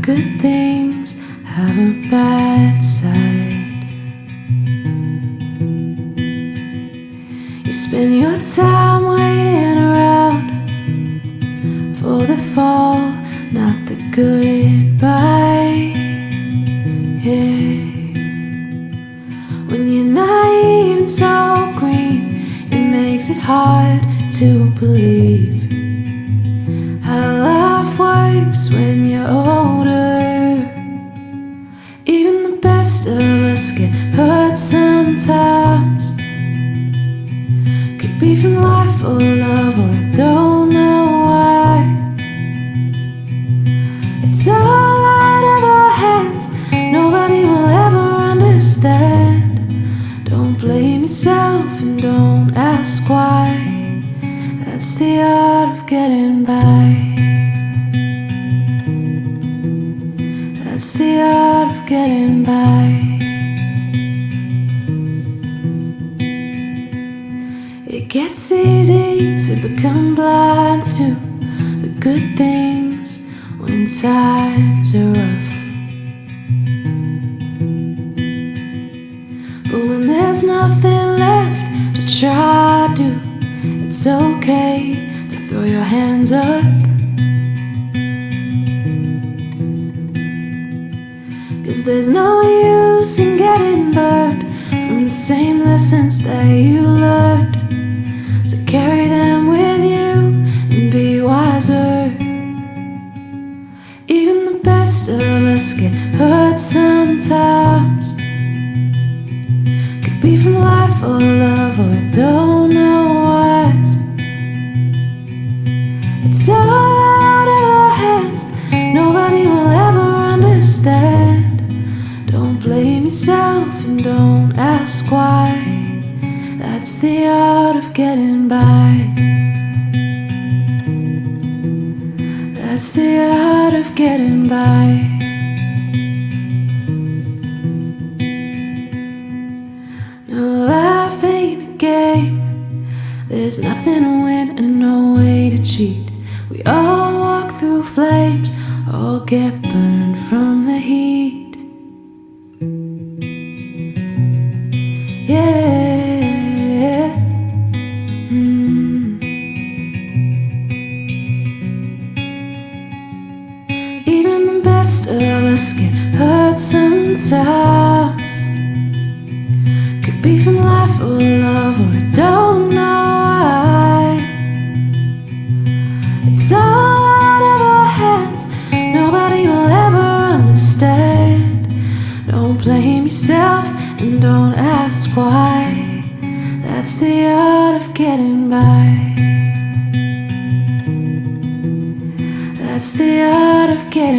good things have a bad side. You spend your time waiting around for the fall, not the goodbye. Yeah. When you're naive and so green, it makes it hard to believe how life works when you're older. Even the best of us get hurt sometimes. Could be from life or love, or I don't know why. It's all out of our hands, nobody will ever understand. Don't blame yourself and don't ask why. That's the art of getting by. That's the art of getting by. It gets easy to become blind to the good things when times are rough. But when there's nothing left to try to, it's okay to throw your hands up. 'Cause there's no use in getting burned from the same lessons that you learned. So carry them with you and be wiser. Even the best of us get hurt sometimes. Could be from life or love, or I don't know what. It's all out of our hands, nobody will ever understand. Don't blame yourself and don't ask why. That's the art of getting by. That's the art of getting by. No, life ain't a game. There's nothing to win and no way to cheat. We all walk through flames, all get burned from the heat. Yeah. Even the best of us get hurt sometimes. Could be from life or love, or I don't know why. It's all out of our hands, nobody will ever understand. Don't blame yourself and don't ask why. That's the art of getting by. That's the art of getting by.